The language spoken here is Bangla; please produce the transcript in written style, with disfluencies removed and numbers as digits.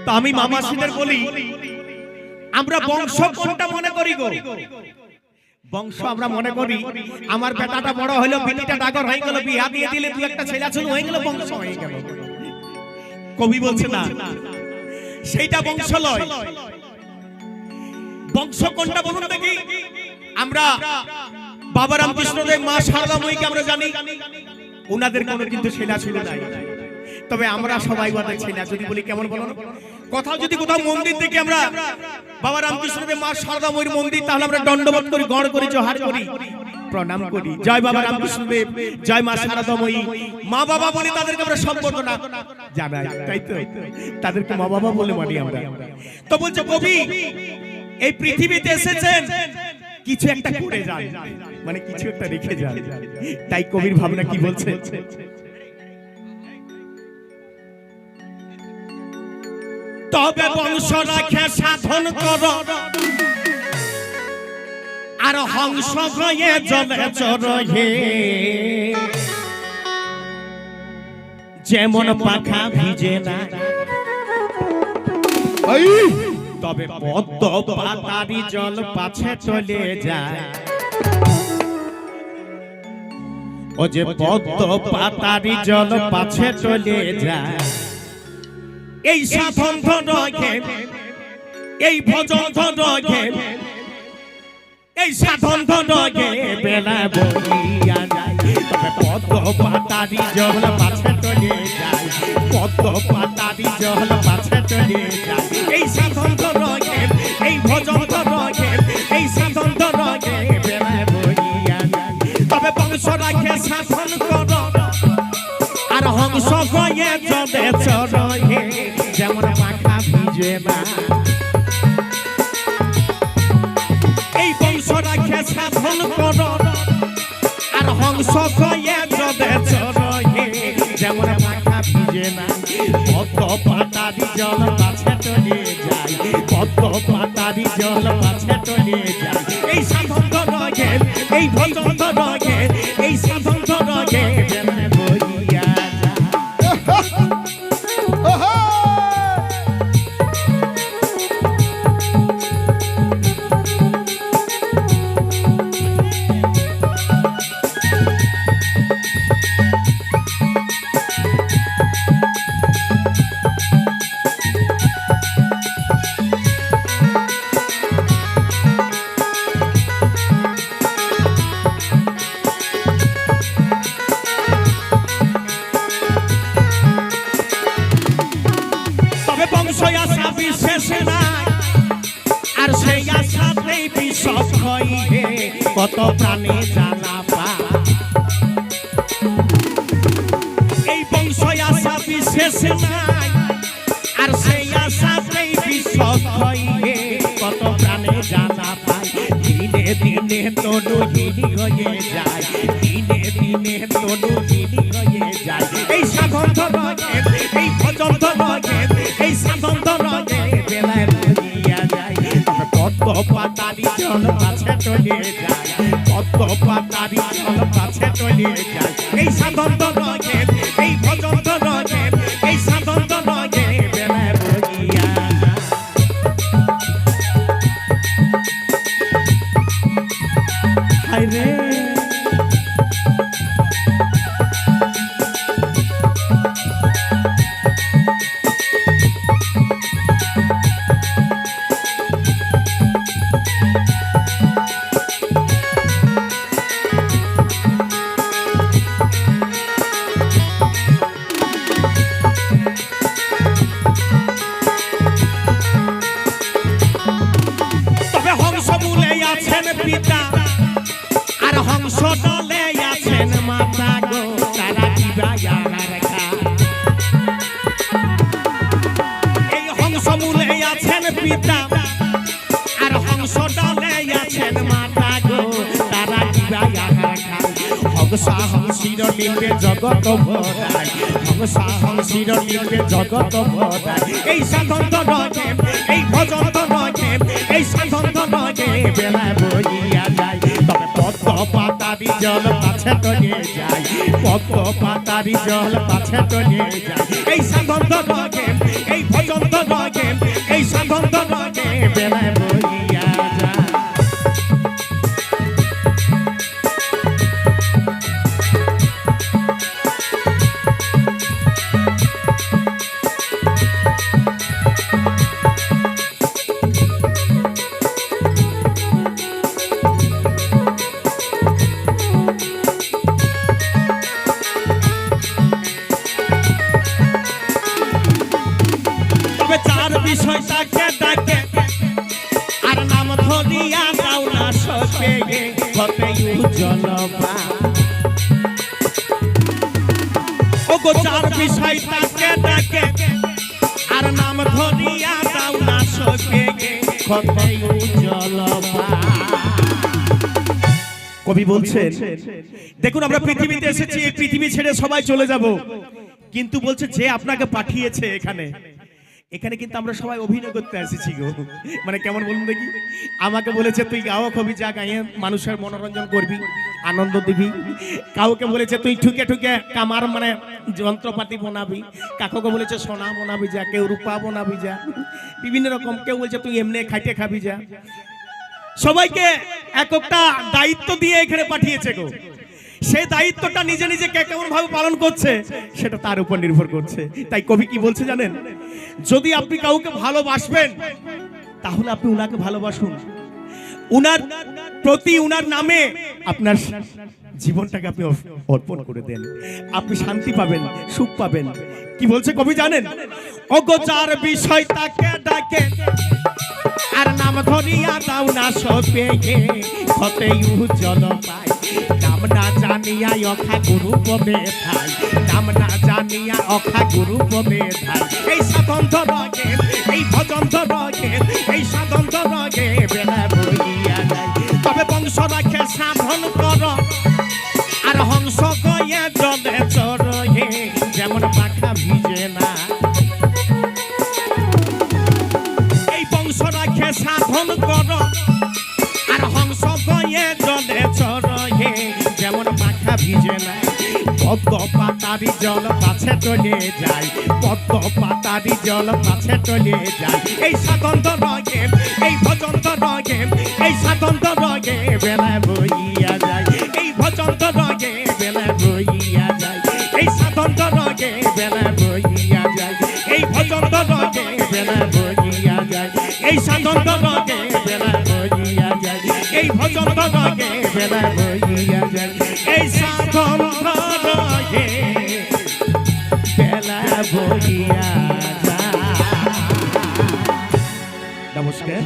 তো আমি মামাসিদের বলি আমরা বংশ কোনটা মনে করি গো? বংশ আমরা মনে করি আমার বেটাটা বড় হলো, বিটিটা ডাগর হয়ে গেল, বিয়া দিয়ে দিলে তুই একটা ছেলে ছিল হয়ে গেল, বংশ হয়ে গেল। কবি বলছে না, সেইটা বংশ লয়। বংশ কোনটা বলুন দেখি? আমরা বাবা রামকৃষ্ণদেব, মা সারদাময়ীকে আমরা জানি, ওনাদের কোনো কিন্তু ছেলে ছিল নাই। তবে আমরা সবাই ওদের ছেলে যদি বলি কেমন বলো, কোথাও যদি কোথাও মন্দির থেকে আমরা বাবা রামকৃষ্ণদেব, মা সারদাময়ীর মন্দির, তাহলে আমরা দণ্ডবোধ করি, গড় করি, জোহার করি, প্রণাম করি, জয় বাবা রামকৃষ্ণদেব, জয় মা সারদাময়ী। মা বাবা বলে তাদেরকে আমরা সম্বর্ধনা জানাই, তাই তো? তাদেরকে মা বাবা বলে মানি আমরা। তো বলছে কবি এই পৃথিবীতে এসেছেন কিছু একটা করে যান, মানে কিছু একটা রেখে যান। তাই কবির ভাবনা কি বলছে? তবে বংশ রাখে সাধন কর, আর হংস হয়ে জলে চরহে, যেমন পাখা ভিজে না। তবে পদ্ম পাতারি জল পাছে চলে যায়, ও যে পদ্ম পাতারি জল পাছে চলে যায়। এই সাধন ধরে, এই ভজন ধরে, এই সাধন ধরে বেলা বইয়া যায়। তবে পদ্ম পাতারি জল পাছে চলে যায়, পদ্ম পাতারি জল পাছে চলে যায়। এই সাধন ধরে, এই ভজন ধরে, এই সাধন ধরে বেলা বইয়া যায়। তবে বংশ রাখে সাধন কর, আর হংস হয়ে জলে চরহে, যেমন পাখা ভিজে না। এই বংশ রাখে সাধন কর, আর হংস হয়ে জলে চরহে, যেমন পাখা ভিজে না। পদ্ম পাতারি জল পাছে চলে যায়, পদ্ম পাতারি জল পাছে চলে যায়। এই সাধন ধরে, এই ভজন ধরে, এই সাধন ধরে বেলা বইয়া যায়। আর সেই আশাতেই বিষক হইবে কত প্রাণে জ্বালা পায়। এই বংশ আশা বিশেষ নাই, আর সেই আশাতেই বিষক হইবে কত প্রাণে জ্বালা পায়। দিনে দিনে তনুহীনি হয়ে যায়, দিনে দিনে তনুহীনি হয়ে যায়। এই সাধন ধরে, এই ভজন ধরে, এই সাধন ধরে বেলায় বইয়া যায়। তবে পদ্ম পাতারি জল পাছে চলে যায়, পদ্ম পাতারি জল পাছে চলে যায়। এই সাধন ধরে, এই ভজন ধরে, এই সাধন ধরে বেলায় বইয়া যায়। হায় রে পিতা, আর হংস দলে আছেন মাতা গো, তারা এই হংস মূলে আছেন পিতা, আর হংস দলে আছেন মাতা গো, তারা হংসা হংসির লিঙ্গে জগৎ ভরায়, হংসা হংসির লিঙ্গে জগৎ ভরায়। এই সাধন ধরে, এই ভজন ধরে, এই সাধন ধরে বেলা বইয়া যায়। তবে পদ্ম পাতারি জল পাছে চলে যায়, পদ্ম পাতারি জল পাছে চলে যায়। এই সাধন ধরে, এই ভজন ধরে, সাধন রগে বেলা বইয়া যায়। চার বিষয়টাকে ডাকে আর নাম ধরিয়া দাও না সপে হতে উজ্জ্বল ও গো চার বিষয়টাকে ডাকে আর নাম ধরিয়া দাও না সপে হতে উজ্জ্বল। কবি বলছেন দেখুন আমরা পৃথিবীতে এসেছি, এই পৃথিবী ছেড়ে সবাই চলে যাব, কিন্তু বলছে যে আপনাকে পাঠিয়েছে এখানে এখানে কিন্তু আমরা সবাই অভিনয় করতে এসেছি গো। মানে কেমন বলুন দেখি, আমাকে বলেছে তুই গাও কবি যা গাইয়ে মানুষের মনোরঞ্জন করবি, আনন্দ দিবি। কাউকে বলেছে তুই ঠুকে ঠুকে কামার মানে যন্ত্রপাতি বানাবি, কাকুকে বলেছে সোনা বানাবি যা, কেউ রূপা বানাবি যা, বিভিন্ন রকম। কেউ বলছে তুই এমনি খাইতে খাবি যা। সবাইকে এক একটা দায়িত্ব দিয়ে এখানে পাঠিয়েছে গো। সেই দায়িত্বটা নিজে নিজে কে কেমন ভাবে পালন করছে সেটা তার উপর নির্ভর করছে। তাই কবি কি বলছে জানেন, যদি আপনি কাউকে ভালোবাসবেন তাহলে আপনি উনাকে ভালোবাসুন, উনার প্রতি উনার নামে আপনার জীবনটাকে আপনি অর্পণ করে দেন, আপনি শান্তি পাবেন, সুখ পাবেন। কি বলছে কবি জানেন, অগোচার বিষয় তাকে ডাকে আর নাম ধরিয়া দাও না সপে হতে উজ্জ্বল পাই। নাম না জানিয়া অখা গুরু পদে থাই, নাম না জানিয়া অখা গুরু পদে থাই। এই সাধন রগে এই ভজন রগে এই সাধন রগে বেলা বইয়া যায়। তবে বংশ রাখে সাধন কর আর হংস গয়ে জলে চরহে যেমন পাখা ভিজে না। এই বংশ রাখে সাধন কর আর হংস গয়ে জলে চরহে যেমন পাখা ভিজে না। পদ্ম পাতারি জল পাছে টলে যায়, পদ্ম পাতারি জল পাছে টলে যায়। এই সাধন রগে এই ভজন রগে এই সাধন রগে বেলা বইয়া যায়। এই ভজন রগে বেলা বইয়া যায়, এই সাধন রগে বেলা বইয়া যায়। এই ভজন রগে বেলা বইয়া যায়, এই সাধন রগে বেলা বইয়া যায়। এই ভজন রগে বেলা বইয়া যায়, এই সাধন রগে বেলা বইয়া যায়। নমস্কার।